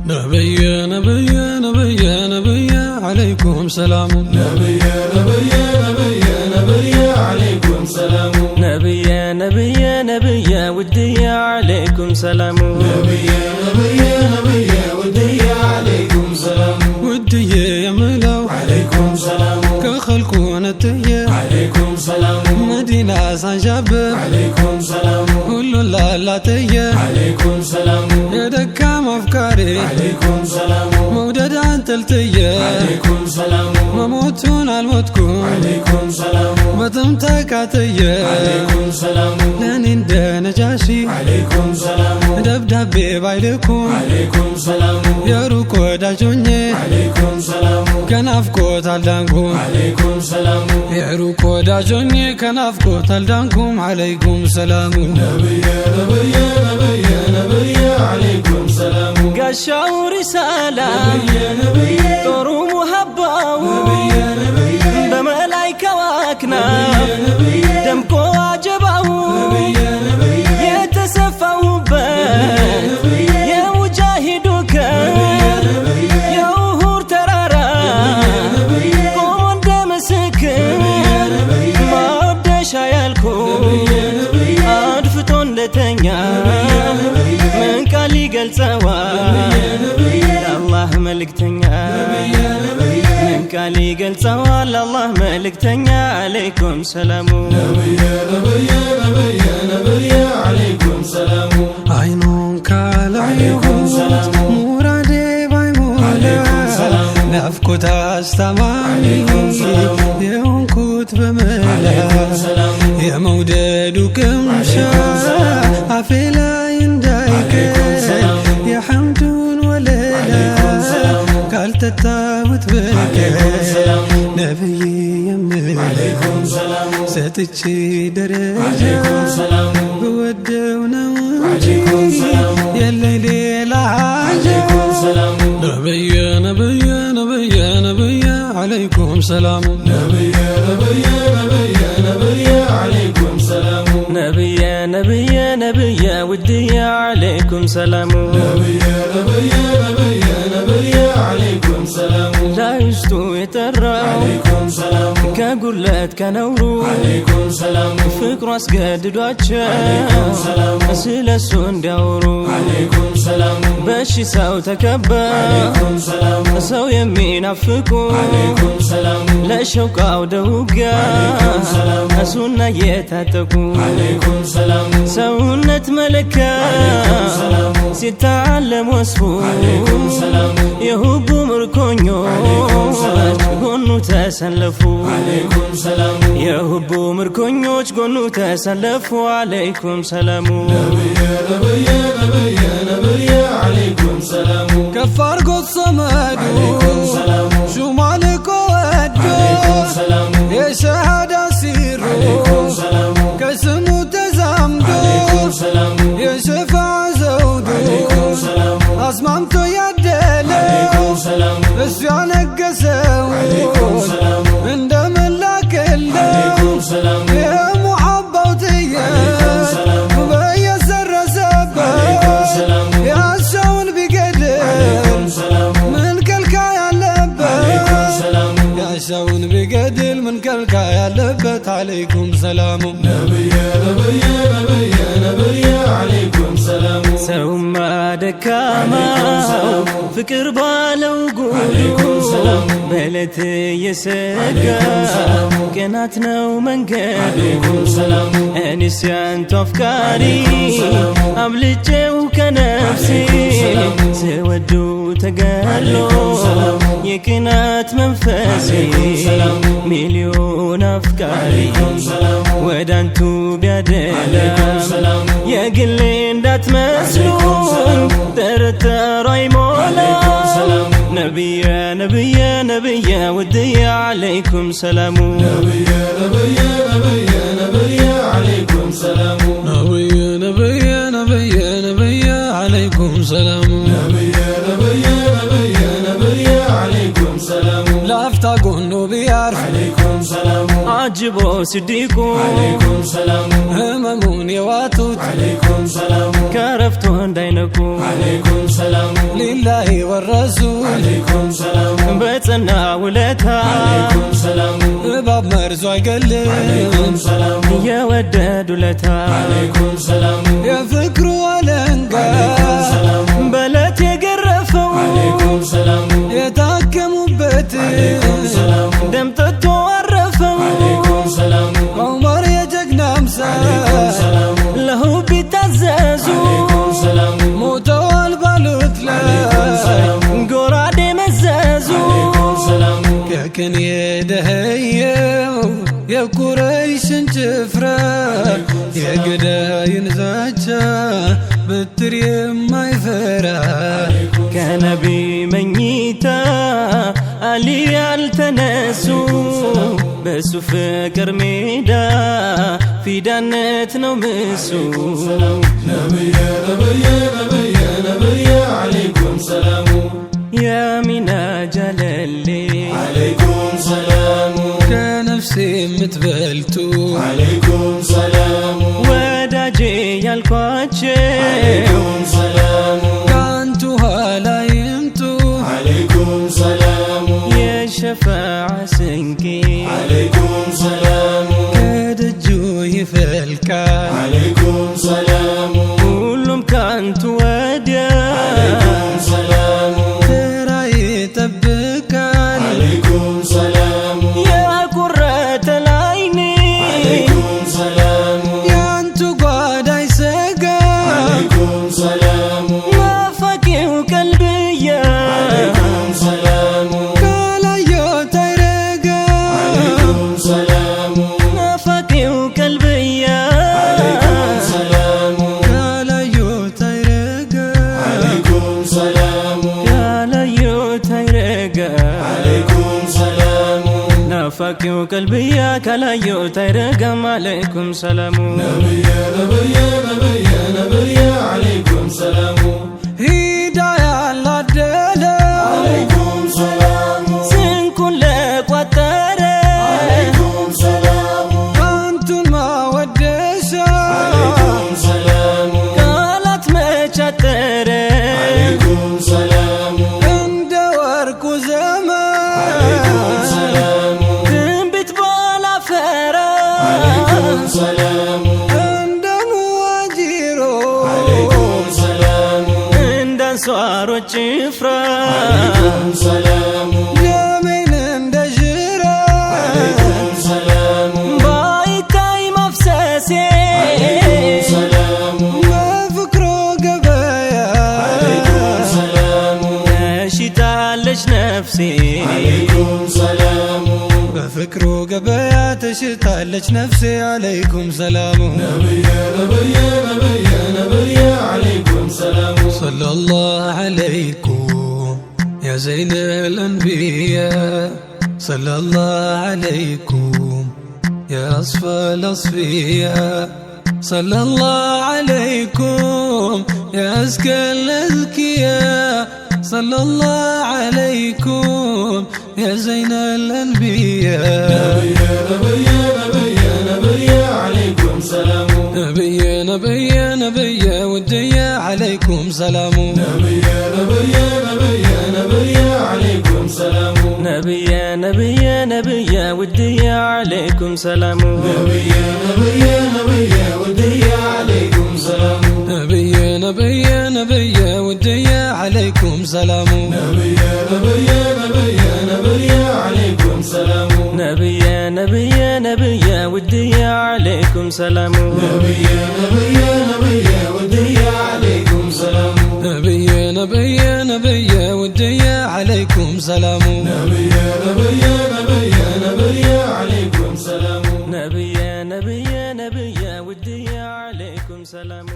نبي نبي نبي نبي عليكم سلام نبي نبي نبي نبي عليكم سلام نبي نبي نبي ودي عليكم سلام نبي نبي نبي ودي عليكم سلام ودي يملو عليكم سلام كخلقون التيه عليكم سلام مدينة سنجبب عليكم سلام كل لا تيه عليكم سلام يدك أفكاري عليكم سلام مودد أنت التيه عليكم سلام مموتون الموتكم عليكم سلام بتمتك عتيه عليكم سلام لانين ده نجاشي عليكم سلام دبدبي بايلكم عليكم سلام يا روكو داجوني عليكم سلام كنافكو تالدانكم عليكم سلام يا روكو داجوني كنافكو تالدانكم عليكم سلام نبي نبي نبي نبي عليكم سلام قشاو رسالة نبي طرو محباو بملايكة واكنا دمكو عجباو يتسفاو بات يا مجاهدوك يا وهور ترارا قوم دمسكن ما بدش عيالكم عرفتون لتنيا من قالي قلتوا الله ملكتنيا من قالي قلتوا الله ملكتنيا عليكم سلام نبي نبي نبي نبي عليكم سلام عينون كالعيون مرادي بايمولا نفكو تاستمعني يوم كنت بملا يا مودد وكمشا عفلا يندايك يا حمدون وليلا قالت التاوت بك نبي يمل ستتشي درجة بودونا يا الليل العاجة نبي نبي نبي نبي عليكم سلام نبي نبي نبي نبي عليكم سلام نبي نبي نبي ودي عليكم سلام نبي نبي نبي نبي عليكم سلام لا يشتو يتراو عليكم سلام كقلت كنورو عليكم سلام فكر اسقددواچ عليكم سلام سلسو انداورو عليكم سلام بشي ساو تكبر عليكم سلام سو يمينافقو عليكم سلام لا شوقاو دوقا عليكم سلام سونا يتاتقو عليكم سلام سونت ملكا عليكم سلام سيتعلم وصفو عليكم سلام يهبو مركونيو غنو تسلفو عليكم سلام يهبو مركونيوچ غنو تسلفو عليكم سلام نبي نبي نبي نبي عليكم سلام كفار قد صمدو عليكم سلام شو مالكو عليكم ادو سلام يا شهادة سيرو عليكم سلام كسمو تزامدو عليكم سلام يا شفاعة زودو عليكم سلام أسمامتو يدلو عليكم سلام اسفعنا قساو عليكم سلام عند ملاك عليكم سلام يا محبة وتيه عليكم سلام وبيا سر سبا عليكم سلام يا الشون بقدر عليكم سلام من كلكا يا لبت عليكم سلام يا شون بقدر من كلكا يا لبت عليكم سلام نبي نبي نبي نبي عليكم سلام سوما دكاما فكر بالو عليكم سلام بلت يسقا كنات نو منقد عليكم سلام انسيان تفكاري أبلجو كنفسي سودو تقالو يكنات منفسي مليون أفكاري ودانتو بيدلا يقلين دات مسلون ترتراي مولا نبي نبي نبي ودي عليكم سلام نبي نبي نبي نبي عليكم سلام نبي نبي نبي نبي عليكم سلام نبي نبي نبي نبي عليكم سلام لا افتقون بيعرف عليكم سلام عجبو صديقو عليكم سلام هممون يواتوت عليكم سلام كرفتو اندينكو عليكم سلام لله ወረሱ عليكم سلام በጸና ውለታ عليكم سلام እባብ መርዞ አይገልም عليكم سلام የወደድ ውለታ عليكم سلام የፍቅሩ አለንጋ عليكم سلام በለት የገረፈው عليكم سلام የታከሙበት عليكم سلام ደም ጠጥቶ አረፈው عليكم سلام ዑመር የጀግና ምሳሌ عليكم سلام ለሁብ ቢታዘዙ عليكم سلام ሞተዋል ባሉት ላይ ጎራዴ መዘዙ عليكم سلام ከከን የደኸየው የቁረይሽን ጭፍራ የገዳይን ዛቻ በትር የማይፈራ ከነቢ መኝታ አሊ ያልተነሱ በሱ ፍቅር ሜዳ ፊዳነት ነው ምሱ نبي نبي نبي نبي عليكم سلام ያሚና ጀለሌ عليكم سلام ከነፍሴ የምትበልጡ عليكم سلام ወዳጄ ያልኳቸው عليكم سلام ከአንቱ ኋላ ይምጡ عليكم سلام የሸፋዓ ስንቄ عليكم سلام ከደጁ ይፈልቃል عليكم سلام ሁሉም ካንቱ ወዲያ عليكم سلام ተራ ይጠብቃል عليكم سلام የቁረተ ላይኔ عليكم سلام ያንቱ ጓዳ ይሰጋል عليكم سلام ናፋቂው ቀልብያ عليكم سلام ካላየሁት አይረጋም عليكم سلام ናፋቂው ቀልብያ عليكم سلام ካላየሁት አይረጋም عليكم سلام ያላየሁት አይረጋ عليكم سلام ናፋቂው ቀልብያ ካላየሁት አይረጋም አለይኩም ሰላሙ نبي نبي نبي نبي عليكم سلام ሂዳያ ላደለ عليكم سلام ስንኩን ለቋጠረ عليكم سلام አንቱን ማወደሻ عليكم سلام ቃላት መቻጠረ عليكم سلام እንደ ወርቁ ዘመን عليكم سلام ትንቢት ባላፈራ عليكم سلام እንደ ሙዋጂሮ عليكم سلام እንዳንሷሮች ጭፍራ عليكم سلام ደሜን እንደ ዥራ عليكم سلام ባይታይ ማፍሰሴ عليكم سلام በፍቅሮ ገበያ عليكم سلام ተሽጣለች ነፍሴ عليكم سلام በፍቅሮ ገበያ ተሽታለች ነፍሴ አለይኩም ሰላሙ نبي نبي نبي نبي عليكم سلام ሰለላሁ ዐለይኩም ያ ዘይነል አንቢያ ሰለላሁ ዐለይኩም ያ አስፈል አስፊያ ሰለላሁ ዐለይኩም ያ አዝከል አዝኪያ ሰለላሁ ዐለይኩም ያ ዘይነል አንቢያ نبي نبي نبي عليكم سلام ነብየ ነብየ ነብየ ውድየ ዐለይኩም ሰላሙ نبي نبي نبي نبي عليكم سلام ነብየ ነብየ ነብየ ውድየ አለይኩም ሰላሙ نبي نبي نبي ودي عليكم سلام ነብየ ነብየ ነብየ ውድየ ዐለይኩም ሰላሙ نبي نبي نبي نبي عليكم سلام ነብየ ነብየ ነብየ ውድየ አለይኩም ሰላሙ نبي نبي نبي ودي عليكم سلام ነብየ ነብየ ነብየ ውድየ ዐለይኩም ሰላሙ نبي نبي نبي نبي عليكم سلام ነብየ ነብየ ነብየ ውድየ አለይኩም ሰላሙ